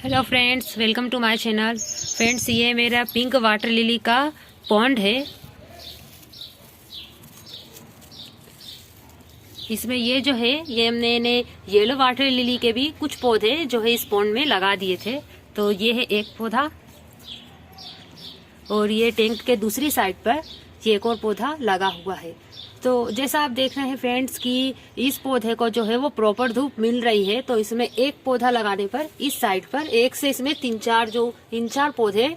Hello friends, welcome to my channel. Friends, ये मेरा pink water lily का pond है। इसमें ये जो है ये हमने येलो वाटर लिली के भी कुछ पौधे जो है इस पॉन्ड में लगा दिए थे। तो ये है एक पौधा और ये टैंक के दूसरी साइड पर ये एक और पौधा लगा हुआ है। तो जैसा आप देख रहे हैं फ्रेंड्स कि इस पौधे को जो है वो प्रॉपर धूप मिल रही है। तो इसमें एक पौधा लगाने पर इस साइड पर एक से इसमें तीन चार पौधे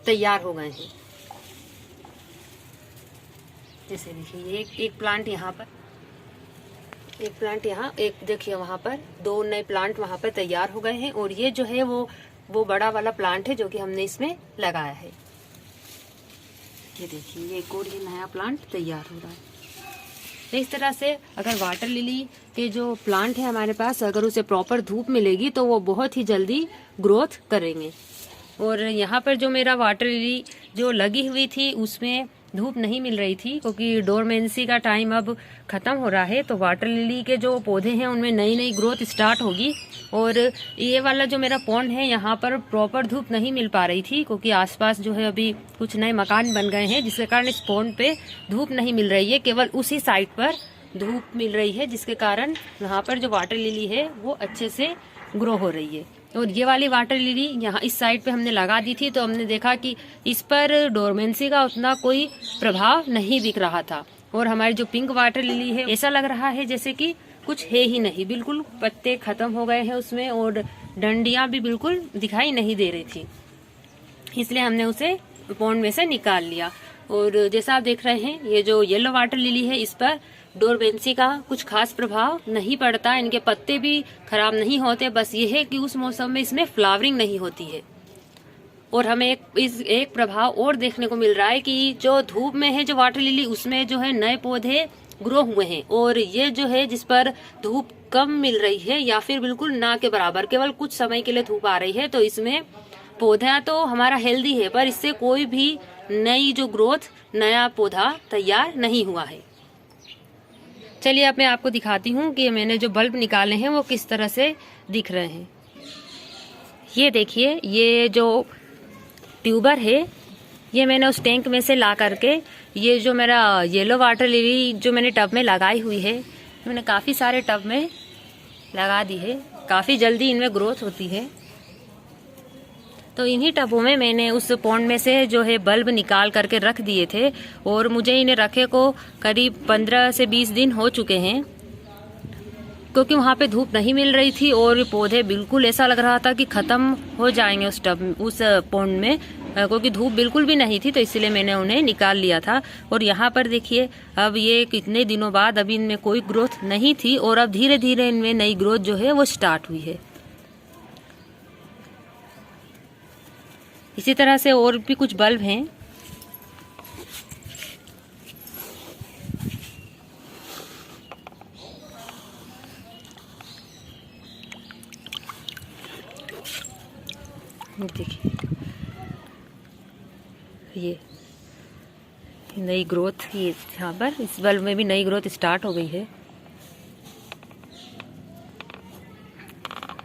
तैयार हो गए हैं। जैसे देखिए एक प्लांट यहाँ पर, एक प्लांट यहाँ, एक देखिए वहाँ पर दो नए प्लांट वहाँ पर तैयार हो गए हैं। और ये जो है वो बड़ा वाला प्लांट है जो कि हमने इसमें लगाया है। ये देखिए ये एक और ये नया प्लांट तैयार हो रहा है। तो इस तरह से अगर वाटर लिली के जो प्लांट है हमारे पास, अगर उसे प्रॉपर धूप मिलेगी तो वो बहुत ही जल्दी ग्रोथ करेंगे। और यहाँ पर जो मेरा वाटर लिली जो लगी हुई थी उसमें धूप नहीं मिल रही थी क्योंकि डोरमेंसी का टाइम अब खत्म हो रहा है। तो वाटर लिली के जो पौधे हैं उनमें नई नई ग्रोथ स्टार्ट होगी। और ये वाला जो मेरा पॉन्ड है यहाँ पर प्रॉपर धूप नहीं मिल पा रही थी क्योंकि आसपास जो है अभी कुछ नए मकान बन गए हैं, जिसके कारण इस पॉन्ड पे धूप नहीं मिल रही है। केवल उसी साइड पर धूप मिल रही है, जिसके कारण यहाँ पर जो वाटर लिली है वो अच्छे से ग्रो हो रही है। और ये वाली वाटर लिली यहाँ इस साइड पे हमने लगा दी थी, तो हमने देखा कि इस पर डोरमेंसी का उतना कोई प्रभाव नहीं दिख रहा था। और हमारी जो पिंक वाटर लिली है ऐसा लग रहा है जैसे कि कुछ है ही नहीं, बिल्कुल पत्ते खत्म हो गए हैं उसमें और डंडियां भी बिल्कुल दिखाई नहीं दे रही थी। इसलिए हमने उसे पॉन्ड में से निकाल लिया। और जैसा आप देख रहे हैं ये जो येलो वाटर लिली है इस पर डोरमेंसी का कुछ खास प्रभाव नहीं पड़ता, इनके पत्ते भी खराब नहीं होते। बस ये है कि उस मौसम में इसमें फ्लावरिंग नहीं होती है। और हमें एक प्रभाव और देखने को मिल रहा है कि जो धूप में है जो वाटर लिली उसमें जो है नए पौधे ग्रो हुए हैं। और ये जो है जिस पर धूप कम मिल रही है या फिर बिल्कुल ना के बराबर केवल कुछ समय के लिए धूप आ रही है, तो इसमें पौधा तो हमारा हेल्दी है पर इससे कोई भी नई जो ग्रोथ नया पौधा तैयार नहीं हुआ है। चलिए अब मैं आपको दिखाती हूँ कि मैंने जो बल्ब निकाले हैं वो किस तरह से दिख रहे हैं। ये देखिए ये जो ट्यूबर है ये मैंने उस टैंक में से ला करके ये जो मेरा येलो वाटर लिली जो मैंने टब में लगाई हुई है, मैंने काफ़ी सारे टब में लगा दी है। काफ़ी जल्दी इनमें ग्रोथ होती है। तो इन्हीं टबों में मैंने उस पॉन्ड में से जो है बल्ब निकाल करके रख दिए थे। और मुझे इन्हें रखे को करीब 15 से 20 दिन हो चुके हैं क्योंकि वहाँ पे धूप नहीं मिल रही थी और पौधे बिल्कुल ऐसा लग रहा था कि ख़त्म हो जाएंगे उस पॉन्ड में, क्योंकि धूप बिल्कुल भी नहीं थी। तो इसलिए मैंने उन्हें निकाल लिया था। और यहाँ पर देखिए अब ये कितने दिनों बाद अभी इनमें कोई ग्रोथ नहीं थी और अब धीरे धीरे इनमें नई ग्रोथ जो है वो स्टार्ट हुई है। इसी तरह से और भी कुछ बल्ब हैं। देखिए ये नई ग्रोथ, ये यहाँ पर इस बल्ब में भी नई ग्रोथ स्टार्ट हो गई है।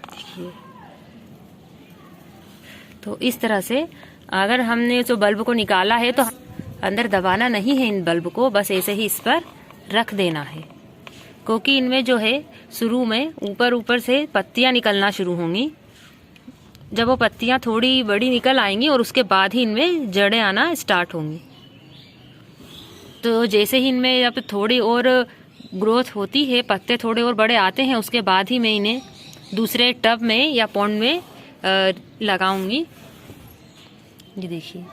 देखिए तो इस तरह से अगर हमने जो बल्ब को निकाला है तो अंदर दबाना नहीं है इन बल्ब को, बस ऐसे ही इस पर रख देना है। क्योंकि इनमें जो है शुरू में ऊपर से पत्तियां निकलना शुरू होंगी। जब वो पत्तियां थोड़ी बड़ी निकल आएंगी और उसके बाद ही इनमें जड़ें आना स्टार्ट होंगी। तो जैसे ही इनमें या फिर थोड़ी और ग्रोथ होती है, पत्ते थोड़े और बड़े आते हैं, उसके बाद ही मैं इन्हें दूसरे टब में या पॉन्ड में लगाऊंगी। ये देखिए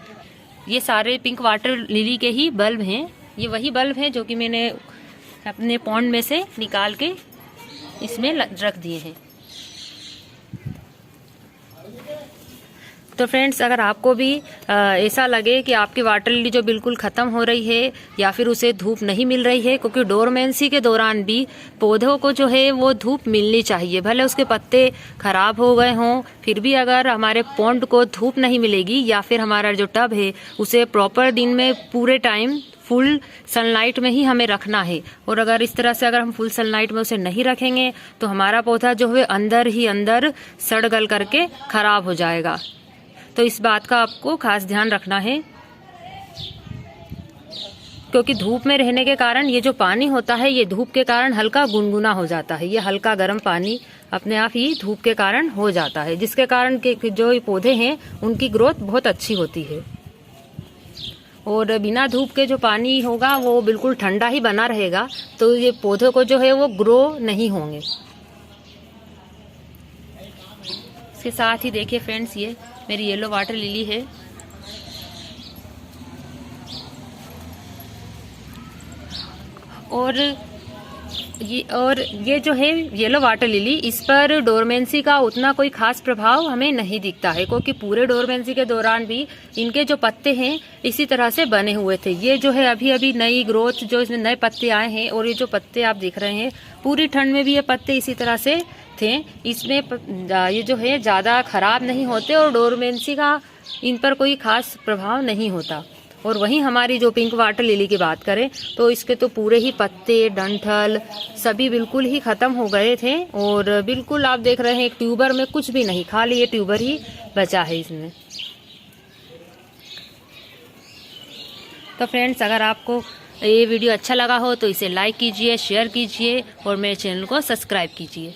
ये सारे पिंक वाटर लिली के ही बल्ब हैं। ये वही बल्ब हैं जो कि मैंने अपने पॉन्ड में से निकाल के इसमें रख दिए हैं। तो फ्रेंड्स, अगर आपको भी ऐसा लगे कि आपकी वाटर लिली जो बिल्कुल ख़त्म हो रही है या फिर उसे धूप नहीं मिल रही है, क्योंकि डोरमेंसी के दौरान भी पौधों को जो है वो धूप मिलनी चाहिए। भले उसके पत्ते खराब हो गए हों, फिर भी अगर हमारे पॉन्ड को धूप नहीं मिलेगी या फिर हमारा जो टब है उसे प्रॉपर दिन में पूरे टाइम फुल सनलाइट में ही हमें रखना है। और अगर इस तरह से अगर हम फुल सनलाइट में उसे नहीं रखेंगे तो हमारा पौधा जो है अंदर ही अंदर सड़ गल करके खराब हो जाएगा। तो इस बात का आपको खास ध्यान रखना है, क्योंकि धूप में रहने के कारण ये जो पानी होता है ये धूप के कारण हल्का गुनगुना हो जाता है। ये हल्का गर्म पानी अपने आप ही धूप के कारण हो जाता है, जिसके कारण के जो ये पौधे हैं उनकी ग्रोथ बहुत अच्छी होती है। और बिना धूप के जो पानी होगा वो बिल्कुल ठंडा ही बना रहेगा, तो ये पौधों को जो है वो ग्रो नहीं होंगे। इसके साथ ही देखिए फ्रेंड्स, ये मेरी येलो वाटर लिली है। और ये जो है येलो वाटर लिली, इस पर डोरमेंसी का उतना कोई खास प्रभाव हमें नहीं दिखता है, क्योंकि पूरे डोरमेंसी के दौरान भी इनके जो पत्ते हैं इसी तरह से बने हुए थे। ये जो है अभी अभी नई ग्रोथ, जो इसमें नए पत्ते आए हैं, और ये जो पत्ते आप देख रहे हैं पूरी ठंड में भी ये पत्ते इसी तरह से थे। इसमें ये जो है ज़्यादा खराब नहीं होते और डोरमेंसी का इन पर कोई खास प्रभाव नहीं होता। और वहीं हमारी जो पिंक वाटर लिली की बात करें तो इसके तो पूरे ही पत्ते, डंठल सभी बिल्कुल ही खत्म हो गए थे, और बिल्कुल आप देख रहे हैं एक ट्यूबर में कुछ भी नहीं, खाली ये ट्यूबर ही बचा है इसमें। तो फ्रेंड्स, अगर आपको ये वीडियो अच्छा लगा हो तो इसे लाइक कीजिए, शेयर कीजिए और मेरे चैनल को सब्सक्राइब कीजिए।